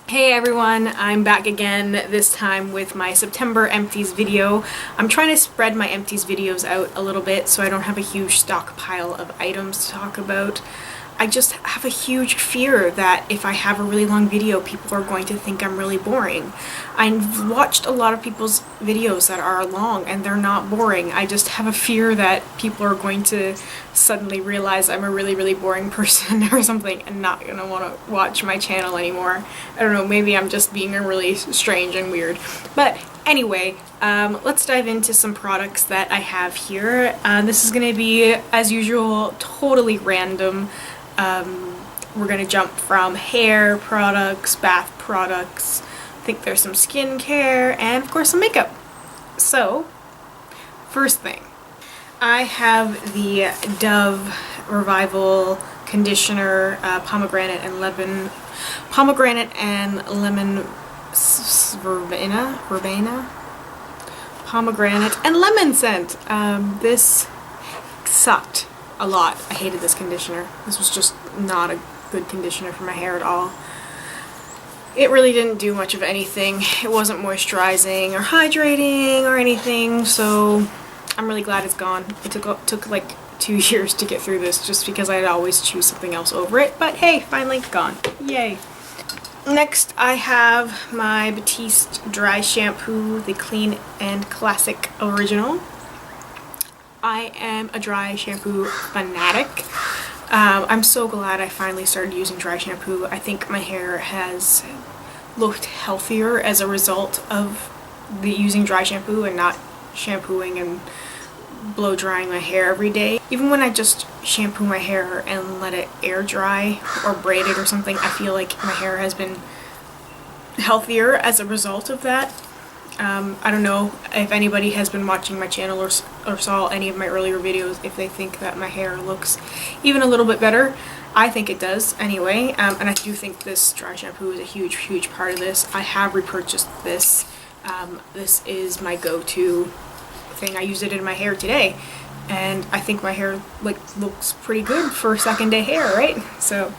Hey everyone, I'm back again, this time with my September Empties video. I'm trying to spread my Empties videos out a little bit so I don't have a huge stockpile of items to talk about. I just have a huge fear that if I have a really long video, people are going to think I'm really boring. I've watched a lot of people's videos that are long and they're not boring. I just have a fear that people are going to suddenly realize I'm a really boring person or something and not gonna want to watch my channel anymore. I don't know, maybe I'm just being really strange and weird. But anyway, let's dive into some products that I have here. This is gonna be, as usual, totally random. We're gonna jump from hair products, bath products, I think there's some skincare, and of course some makeup. So, first thing, I have the Dove Revival Conditioner, pomegranate and lemon verbena, pomegranate and lemon scent. This sucked a lot. I hated this conditioner. This was just not a good conditioner for my hair at all. It really didn't do much of anything. It wasn't moisturizing or hydrating or anything, so I'm really glad it's gone. It took like 2 years to get through this just because I'd always choose something else over it, but hey, finally gone. Yay. Next, I have my Batiste Dry Shampoo, the Clean and Classic Original. I am a dry shampoo fanatic. I'm so glad I finally started using dry shampoo. I think my hair has looked healthier as a result of using dry shampoo and not shampooing and blow drying my hair every day. Even when I just shampoo my hair and let it air dry or braid it or something, I feel like my hair has been healthier as a result of that. I don't know if anybody has been watching my channel or saw any of my earlier videos if they think that my hair looks even a little bit better. I think it does anyway, and I do think this dry shampoo is a huge part of this. I have repurchased this. This is my go-to thing. I used it in my hair today, and I think my hair looks pretty good for second day hair, right? So,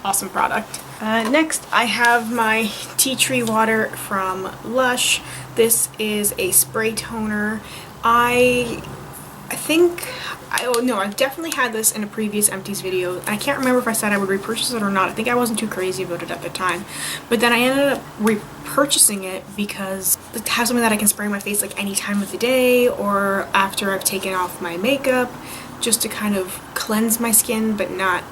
awesome product. Next, I have my tea tree water from Lush. This is a spray toner. I've definitely had this in a previous Empties video. I can't remember if I said I would repurchase it or not. I think I wasn't too crazy about it at the time. But then I ended up repurchasing it because it has something that I can spray on my face like any time of the day or after I've taken off my makeup, just to kind of cleanse my skin but not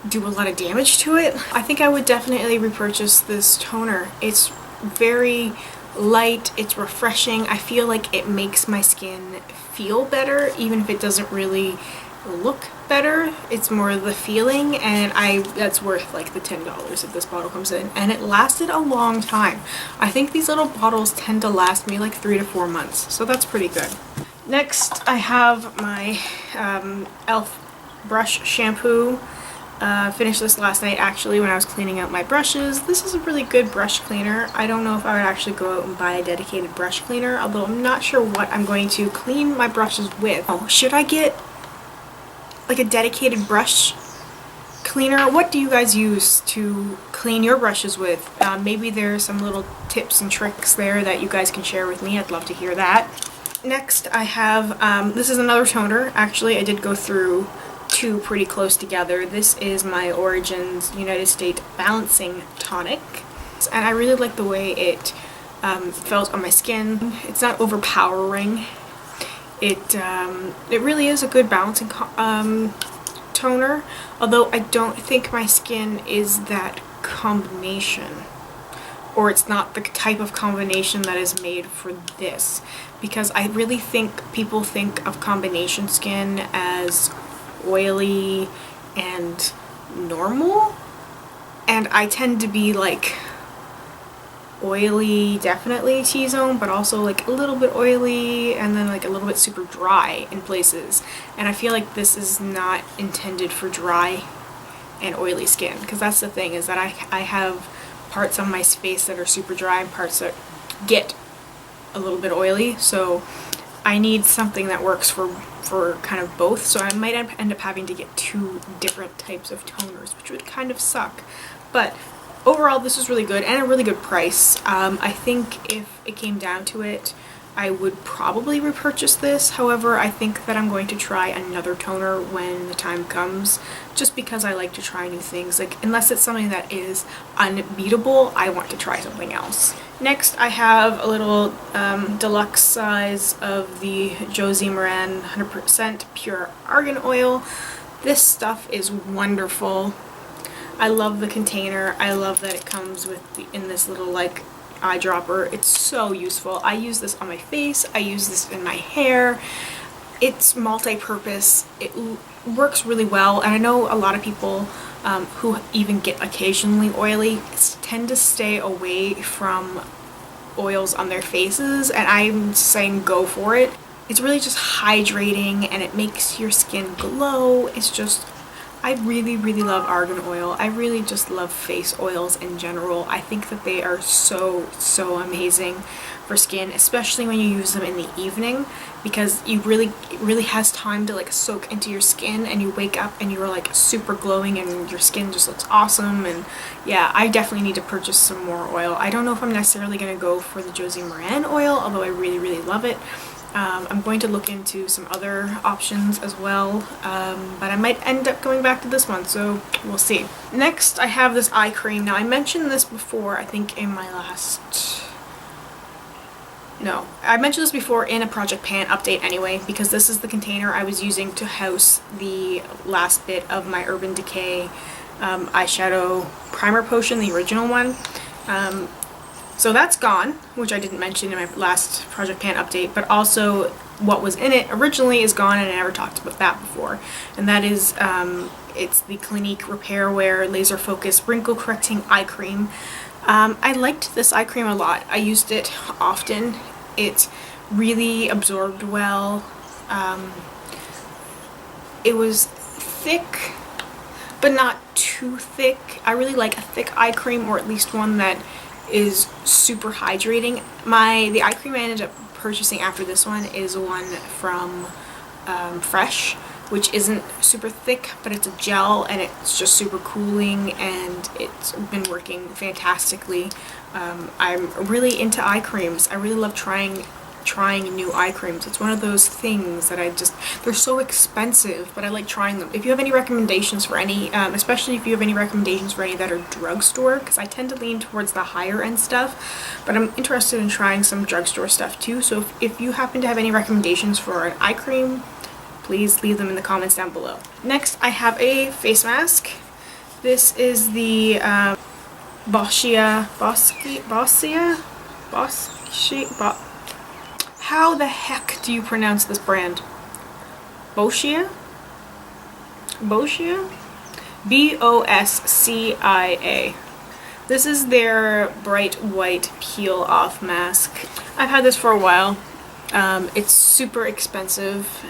do a lot of damage to it. I think I would definitely repurchase this toner. It's very light, it's refreshing. I feel like it makes my skin feel better even if it doesn't really look better. It's more the feeling, and that's worth like the $10 that this bottle comes in, and it lasted a long time. I think these little bottles tend to last me like 3 to 4 months, so that's pretty good. Next, I have my Elle brush shampoo. Finished this last night actually when I was cleaning out my brushes. This is a really good brush cleaner. I don't know if I would actually go out and buy a dedicated brush cleaner, although I'm not sure what I'm going to clean my brushes with. Oh, should I get like a dedicated brush cleaner? What do you guys use to clean your brushes with? Maybe there's some little tips and tricks there that you guys can share with me. I'd love to hear that. Next, I have, this is another toner. Actually, I did go through two pretty close together. This is my Origins United States Balancing Tonic, and I really like the way it felt on my skin. It's not overpowering. It really is a good balancing toner, although I don't think my skin is that combination, or it's not the type of combination that is made for this, because I really think people think of combination skin as oily and normal, and I tend to be like oily, definitely T-zone, but also like a little bit oily and then like a little bit super dry in places, and I feel like this is not intended for dry and oily skin, because that's the thing, is that I have parts on my face that are super dry and parts that get a little bit oily, so I need something that works for kind of both, so I might end up having to get two different types of toners, which would kind of suck. But overall this was really good and a really good price. I think if it came down to it, I would probably repurchase this. However, I think that I'm going to try another toner when the time comes, just because I like to try new things. Like, unless it's something that is unbeatable, I want to try something else. Next, I have a little deluxe size of the Josie Maran 100% pure argan oil. This stuff is wonderful. I love the container. I love that it comes with in this little like eyedropper. It's so useful. I use this on my face. I use this in my hair. It's multi-purpose. It works really well, and I know a lot of people who even get occasionally oily tend to stay away from oils on their faces, and I'm saying go for it. It's really just hydrating and it makes your skin glow. It's just, I really, really love argan oil. I really just love face oils in general. I think that they are so, so amazing for skin, especially when you use them in the evening, because it really has time to like soak into your skin, and you wake up and you're like super glowing and your skin just looks awesome. And yeah, I definitely need to purchase some more oil. I don't know if I'm necessarily going to go for the Josie Maran oil, although I really, really love it. I'm going to look into some other options as well, but I might end up going back to this one, so we'll see. Next, I have this eye cream. Now, I mentioned this before, I think in my last... No, I mentioned this before in a Project Pan update anyway, because this is the container I was using to house the last bit of my Urban Decay eyeshadow primer potion, the original one. So that's gone, which I didn't mention in my last Project Pan update, but also what was in it originally is gone, and I never talked about that before. And that is, it's the Clinique Repair Wear Laser Focus Wrinkle Correcting Eye Cream. I liked this eye cream a lot. I used it often. It really absorbed well. It was thick, but not too thick. I really like a thick eye cream, or at least one that is super hydrating. The eye cream I ended up purchasing after this one is one from Fresh, which isn't super thick, but it's a gel and it's just super cooling, and it's been working fantastically. I'm really into eye creams. I really love trying new eye creams. It's one of those things that they're so expensive, but I like trying them. If you have any recommendations for any, especially if you have any recommendations for any that are drugstore, because I tend to lean towards the higher end stuff, but I'm interested in trying some drugstore stuff too. So if you happen to have any recommendations for an eye cream, please leave them in the comments down below. Next, I have a face mask. This is the how the heck do you pronounce this brand? Boscia? B-O-S-C-I-A. This is their bright white peel off mask. I've had this for a while. It's super expensive.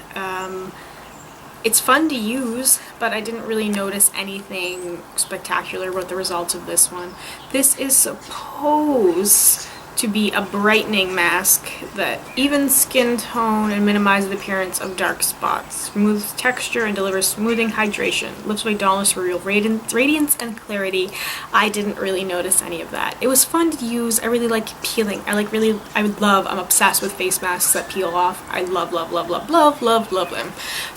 It's fun to use, but I didn't really notice anything spectacular about the results of this one. This is supposed to be a brightening mask that evens skin tone and minimizes the appearance of dark spots, smooths texture, and delivers smoothing hydration. Lifts away dullness for real radiance and clarity. I didn't really notice any of that. It was fun to use. I really like peeling. I'm obsessed with face masks that peel off. I love them.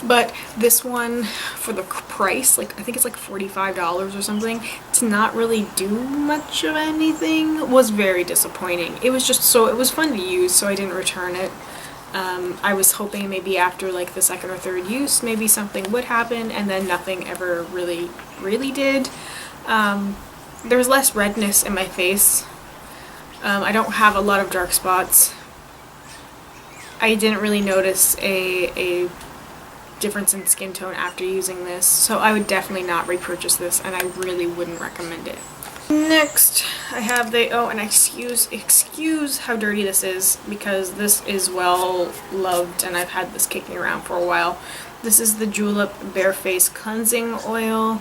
But this one, for the price, I think it's like $45 or something, to not really do much of anything, was very disappointing. It was fun to use, so I didn't return it. I was hoping maybe after like the second or third use, maybe something would happen, and then nothing ever really did. There was less redness in my face. I don't have a lot of dark spots. I didn't really notice a difference in skin tone after using this, so I would definitely not repurchase this, and I really wouldn't recommend it. Next, I have and excuse how dirty this is, because this is well loved and I've had this kicking around for a while. This is the Julep Bare Face Cleansing Oil.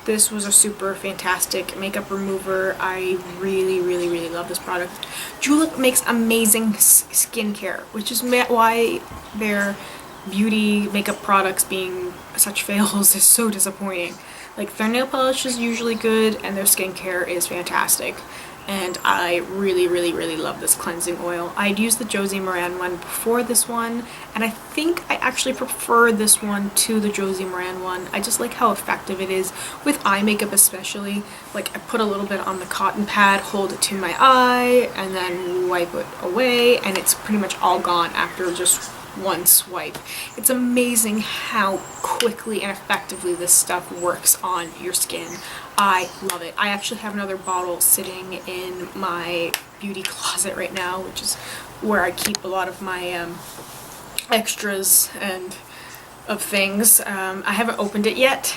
This was a super fantastic makeup remover. I really love this product. Julep makes amazing skincare, which is why their beauty makeup products being such fails is so disappointing. Like, their nail polish is usually good and their skincare is fantastic. And I really, really, really love this cleansing oil. I'd used the Josie Maran one before this one, and I think I actually prefer this one to the Josie Maran one. I just like how effective it is with eye makeup especially. Like, I put a little bit on the cotton pad, hold it to my eye, and then wipe it away, and it's pretty much all gone after just one swipe. It's amazing how quickly and effectively this stuff works on your skin. I love it. I actually have another bottle sitting in my beauty closet right now, which is where I keep a lot of my extras and of things. I haven't opened it yet.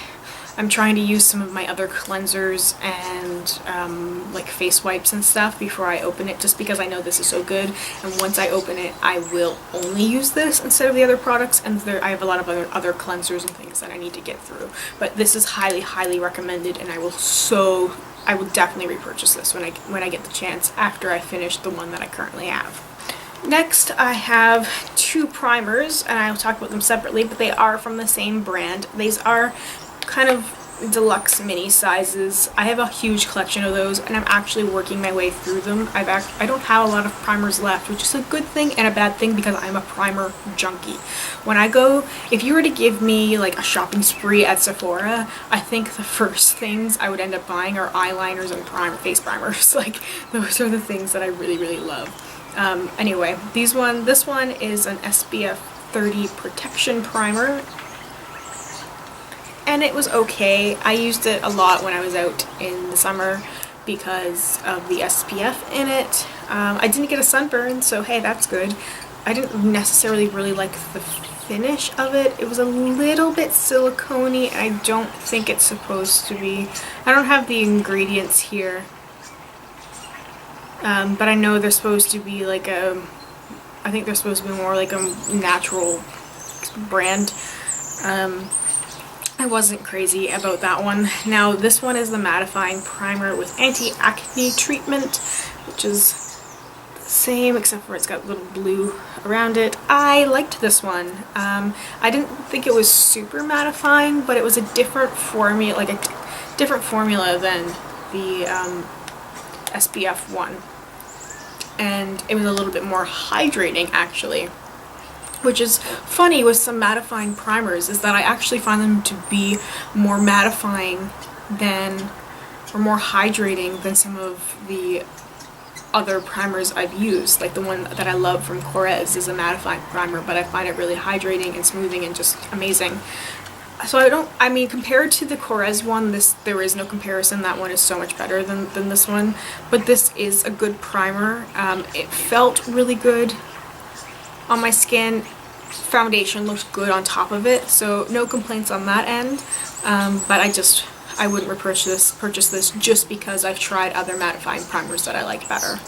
I'm trying to use some of my other cleansers and like face wipes and stuff before I open it, just because I know this is so good, and once I open it I will only use this instead of the other products, and I have a lot of other cleansers and things that I need to get through. But this is highly, highly recommended, and I will definitely repurchase this when I get the chance after I finish the one that I currently have. Next, I have two primers, and I'll talk about them separately, but they are from the same brand. These are kind of deluxe mini sizes. I have a huge collection of those, and I'm actually working my way through them. I don't have a lot of primers left, which is a good thing and a bad thing because I'm a primer junkie. If you were to give me like a shopping spree at Sephora, I think the first things I would end up buying are eyeliners and face primers. Like, those are the things that I really, really love. Anyway, this one is an SPF 30 protection primer, and it was okay. I used it a lot when I was out in the summer because of the SPF in it. I didn't get a sunburn, so hey, that's good. I didn't necessarily really like the finish of it. It was a little bit silicone-y, and I don't think it's supposed to be. I don't have the ingredients here. But I know they're supposed to be like I think they're supposed to be more like a natural brand. I wasn't crazy about that one. Now, this one is the mattifying primer with anti-acne treatment, which is the same except for it's got little blue around it. I liked this one. I didn't think it was super mattifying, but it was a different formula, like a different formula than the SPF one, and it was a little bit more hydrating actually, which is funny with some mattifying primers, is that I actually find them to be more mattifying or more hydrating than some of the other primers I've used. Like the one that I love from Korres is a mattifying primer, but I find it really hydrating and smoothing and just amazing. So compared to the Korres one, there is no comparison. That one is so much better than this one, but this is a good primer. It felt really good on my skin. Foundation looks good on top of it, so no complaints on that end. But I wouldn't purchase this just because I've tried other mattifying primers that I like better.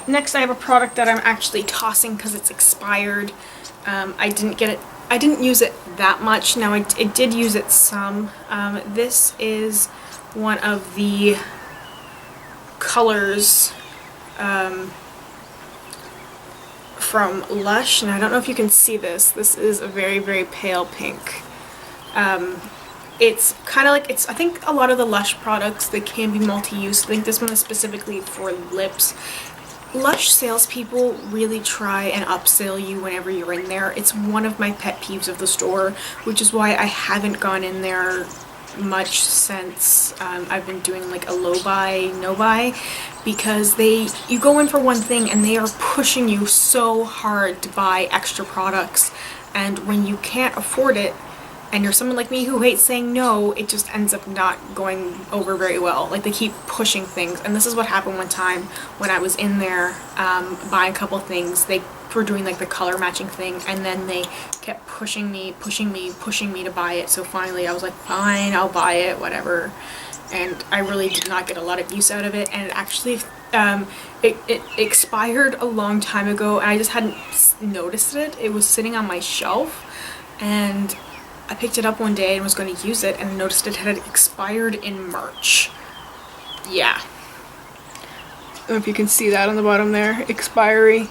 Next, I have a product that I'm actually tossing because it's expired. I didn't use it that much. Now, I did use it some. This is one of the colors from Lush, and I don't know if you can see this. This is a very, very pale pink. It's kind of like, I think a lot of the Lush products, they can be multi-use. I think this one is specifically for lips. Lush salespeople really try and upsell you whenever you're in there. It's one of my pet peeves of the store, which is why I haven't gone in there much since I've been doing like a low buy, no buy, because you go in for one thing and they are pushing you so hard to buy extra products, and when you can't afford it and you're someone like me who hates saying no, it just ends up not going over very well. Like, they keep pushing things, and this is what happened one time when I was in there buying a couple things. They were doing like the color matching thing, and then they kept pushing me to buy it. So finally I was like, fine, I'll buy it, whatever. And I really did not get a lot of use out of it, and it actually it expired a long time ago, and I just hadn't noticed it. It was sitting on my shelf, and I picked it up one day and was going to use it, and noticed it had expired in March. Yeah. I don't know if you can see that on the bottom there. Expiry.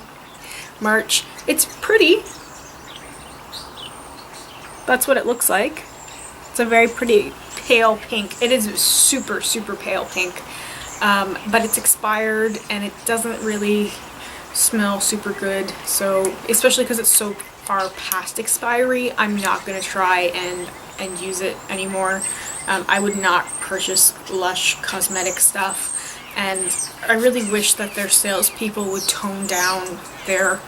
March. It's pretty. that's what it looks like. It's a very pretty pale pink. It is super, super pale pink. But it's expired and it doesn't really smell super good. So, especially because it's so far past expiry, I'm not going to try and use it anymore. I would not purchase Lush cosmetic stuff. And I really wish that their salespeople would tone down their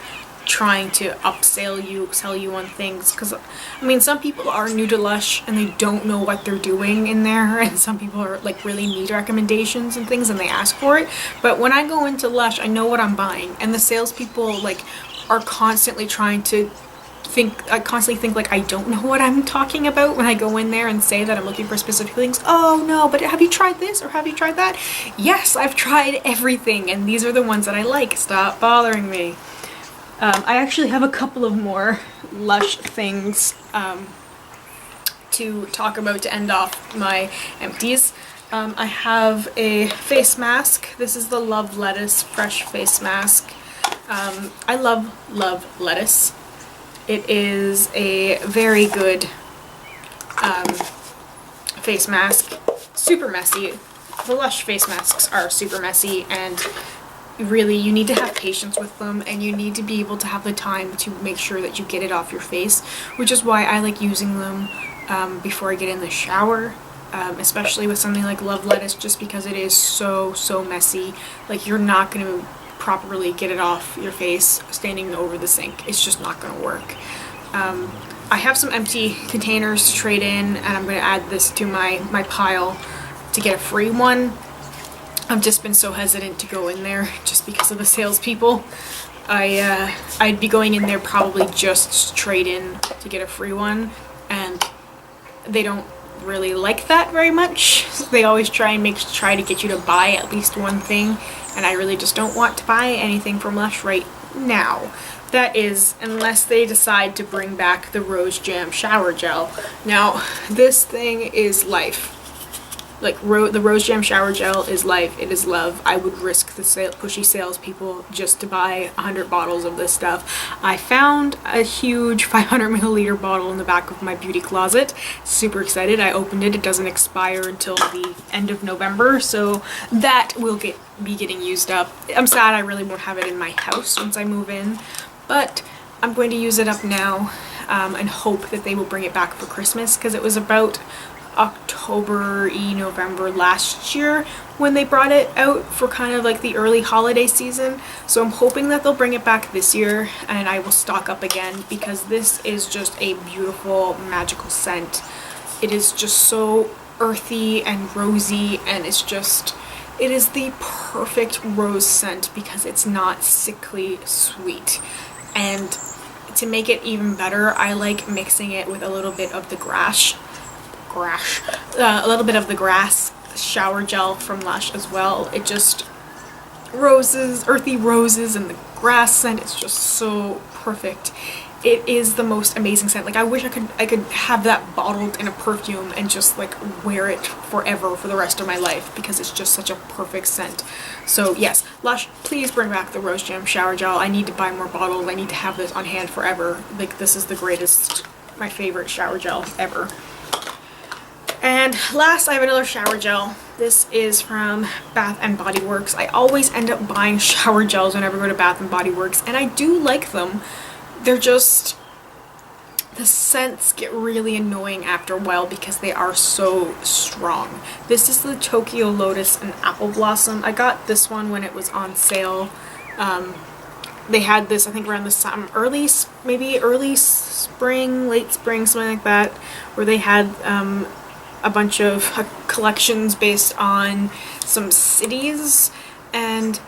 trying to sell you on things, because I mean, some people are new to Lush and they don't know what they're doing in there, and some people are like really need recommendations and things and they ask for it. But when I go into Lush, I know what I'm buying, and the salespeople like are constantly trying to constantly think like I don't know what I'm talking about when I go in there and say that I'm looking for specific things. Oh no, but have you tried this or have you tried that? Yes, I've tried everything and these are the ones that I like. Stop bothering me. I actually have a couple of more Lush things to talk about to end off my empties. I have a face mask. This is the Love Lettuce Fresh Face Mask. I love lettuce. It is a very good face mask. Super messy. The Lush face masks are super messy, and really you need to have patience with them, and you need to be able to have the time to make sure that you get it off your face, which is why I like using them before I get in the shower, especially with something like Love Lettuce, just because it is so messy. Like, you're not going to properly get it off your face standing over the sink. It's just not going to work. I have some empty containers to trade in, and I'm going to add this to my pile to get a free one. I've just been so hesitant to go in there just because of the salespeople. I'd be going in there probably just to trade in to get a free one, and they don't really like that very much. They always try to get you to buy at least one thing, and I really just don't want to buy anything from Lush right now. That is, unless they decide to bring back the Rose Jam Shower Gel. Now, this thing is life. Like, the Rose Jam Shower Gel is life. It is love. I would risk the pushy salespeople just to buy 100 bottles of this stuff. I found a huge 500 milliliter bottle in the back of my beauty closet. Super excited. I opened it. It doesn't expire until the end of November, so that will be getting used up. I'm sad I really won't have it in my house once I move in, but I'm going to use it up now and hope that they will bring it back for Christmas, because it was about October-y, November last year when they brought it out for kind of like the early holiday season. So I'm hoping that they'll bring it back this year and I will stock up again, because this is just a beautiful, magical scent. It is just so earthy and rosy, and it is the perfect rose scent because it's not sickly sweet. And to make it even better, I like mixing it with a little bit of the grass shower gel from Lush as well. It just earthy roses and the grass scent, it's just so perfect. It is the most amazing scent. Like, I wish I could have that bottled in a perfume and just like wear it forever for the rest of my life, because it's just such a perfect scent. So yes, Lush, please bring back the Rose Jam Shower Gel. I need to buy more bottles. I need to have this on hand forever. Like, this is the greatest, my favorite shower gel ever. And last, I have another shower gel. This is from Bath and Body Works. I always end up buying shower gels whenever I go to Bath and Body Works, and I do like them. They're just, the scents get really annoying after a while because they are so strong. This is the Tokyo Lotus and Apple Blossom. I got this one when it was on sale. They had this, I think, around the summer, early spring, late spring, something like that, where they had a bunch of collections based on some cities, and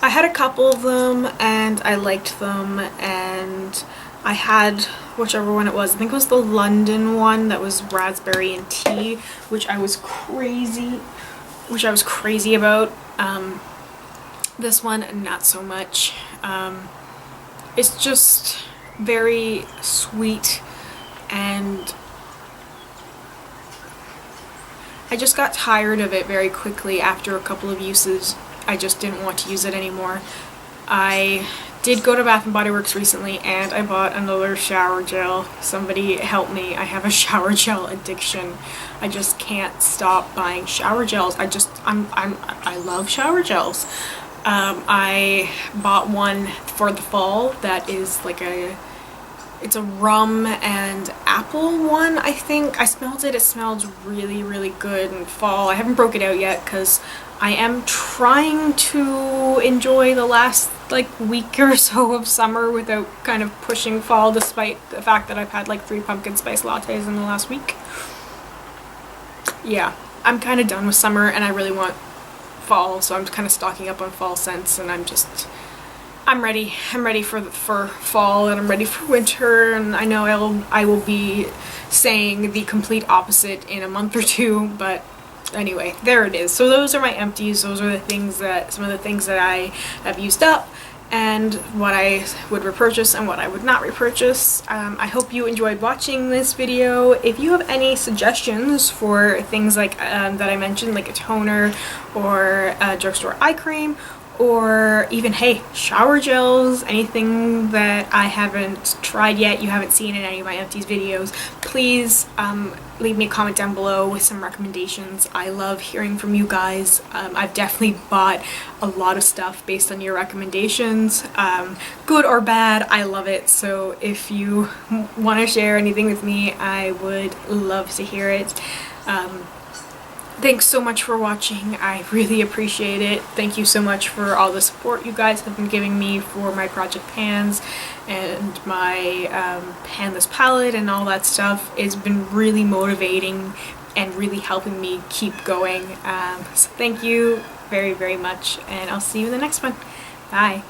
I had a couple of them and I liked them, and I had whichever one it was. I think it was the London one that was raspberry and tea, which I was crazy about. This one, not so much. It's just very sweet, and I just got tired of it very quickly after a couple of uses. I just didn't want to use it anymore. I did go to Bath & Body Works recently and I bought another shower gel. Somebody help me. I have a shower gel addiction. I just can't stop buying shower gels. I love shower gels. I bought one for the fall that is like it's a rum and apple one, I think. I smelled it. It smelled really, really good in fall. I haven't broke it out yet because I am trying to enjoy the last like week or so of summer without kind of pushing fall, despite the fact that I've had like 3 pumpkin spice lattes in the last week. Yeah, I'm kind of done with summer and I really want fall, so I'm kind of stocking up on fall scents, and I'm ready. I'm ready for fall, and I'm ready for winter, and I know I will be saying the complete opposite in a month or two, but anyway, there it is. So those are my empties. Those are some of the things that I have used up, and what I would repurchase and what I would not repurchase. I hope you enjoyed watching this video. If you have any suggestions for things like that I mentioned, like a toner or a drugstore eye cream, or even, hey, shower gels, anything that I haven't tried yet, you haven't seen in any of my Empties videos, please leave me a comment down below with some recommendations. I love hearing from you guys. I've definitely bought a lot of stuff based on your recommendations, good or bad. I love it. So if you want to share anything with me, I would love to hear it. Thanks so much for watching. I really appreciate it. Thank you so much for all the support you guys have been giving me for my project pans and my panless palette and all that stuff. It's been really motivating and really helping me keep going. So thank you very, very much, and I'll see you in the next one. Bye.